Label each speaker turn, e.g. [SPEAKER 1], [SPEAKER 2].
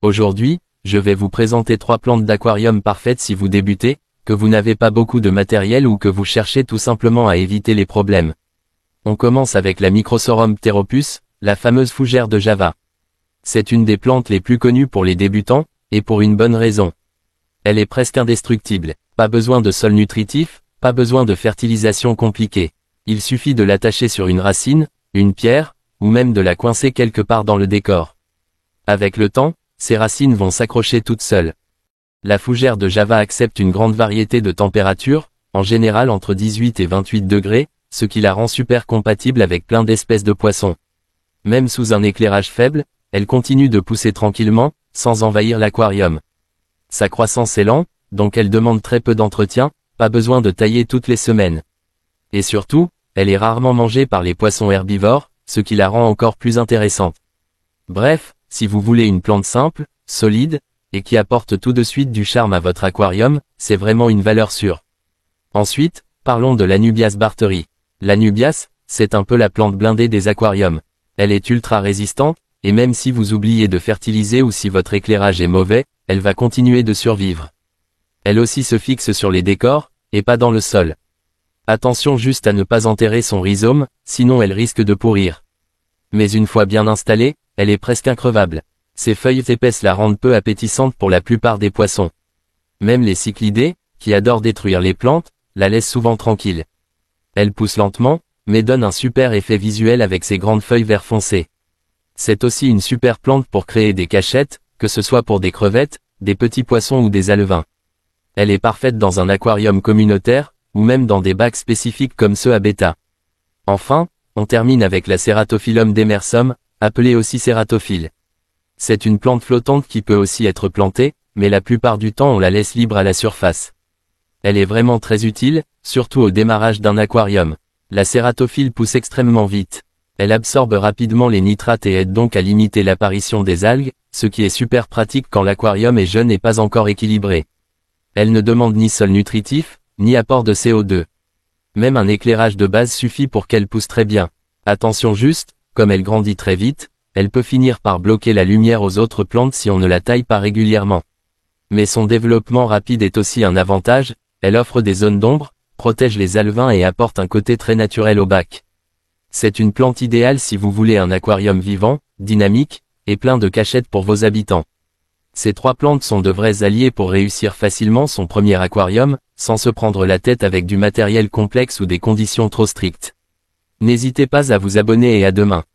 [SPEAKER 1] Aujourd'hui, je vais vous présenter 3 plantes d'aquarium parfaites si vous débutez, que vous n'avez pas beaucoup de matériel ou que vous cherchez tout simplement à éviter les problèmes. On commence avec la Microsorum pteropus, la fameuse fougère de Java. C'est une des plantes les plus connues pour les débutants, et pour une bonne raison. Elle est presque indestructible, pas besoin de sol nutritif, pas besoin de fertilisation compliquée. Il suffit de l'attacher sur une racine, une pierre, ou même de la coincer quelque part dans le décor. Avec le temps, ces racines vont s'accrocher toutes seules. La fougère de Java accepte une grande variété de températures, en général entre 18 et 28 degrés, ce qui la rend super compatible avec plein d'espèces de poissons. Même sous un éclairage faible, elle continue de pousser tranquillement, sans envahir l'aquarium. Sa croissance est lente, donc elle demande très peu d'entretien, pas besoin de tailler toutes les semaines. Et surtout, elle est rarement mangée par les poissons herbivores, ce qui la rend encore plus intéressante. Bref, si vous voulez une plante simple, solide, et qui apporte tout de suite du charme à votre aquarium, c'est vraiment une valeur sûre. Ensuite, parlons de l'Anubias barteri. L'Anubias, c'est un peu la plante blindée des aquariums. Elle est ultra résistante, et même si vous oubliez de fertiliser ou si votre éclairage est mauvais, elle va continuer de survivre. Elle aussi se fixe sur les décors, et pas dans le sol. Attention juste à ne pas enterrer son rhizome, sinon elle risque de pourrir. Mais une fois bien installée, elle est presque increvable. Ses feuilles épaisses la rendent peu appétissante pour la plupart des poissons. Même les cyclidés, qui adorent détruire les plantes, la laissent souvent tranquille. Elle pousse lentement, mais donne un super effet visuel avec ses grandes feuilles vert foncé. C'est aussi une super plante pour créer des cachettes, que ce soit pour des crevettes, des petits poissons ou des alevins. Elle est parfaite dans un aquarium communautaire, ou même dans des bacs spécifiques comme ceux à bêta. Enfin, on termine avec la Ceratophyllum demersum, appelée aussi cératophile. C'est une plante flottante qui peut aussi être plantée, mais la plupart du temps on la laisse libre à la surface. Elle est vraiment très utile, surtout au démarrage d'un aquarium. La cératophile pousse extrêmement vite. Elle absorbe rapidement les nitrates et aide donc à limiter l'apparition des algues, ce qui est super pratique quand l'aquarium est jeune et pas encore équilibré. Elle ne demande ni sol nutritif, ni apport de CO2. Même un éclairage de base suffit pour qu'elle pousse très bien. Attention juste, comme elle grandit très vite, elle peut finir par bloquer la lumière aux autres plantes si on ne la taille pas régulièrement. Mais son développement rapide est aussi un avantage, elle offre des zones d'ombre, protège les alevins et apporte un côté très naturel au bac. C'est une plante idéale si vous voulez un aquarium vivant, dynamique, et plein de cachettes pour vos habitants. Ces 3 plantes sont de vrais alliés pour réussir facilement son premier aquarium, sans se prendre la tête avec du matériel complexe ou des conditions trop strictes. N'hésitez pas à vous abonner et à demain.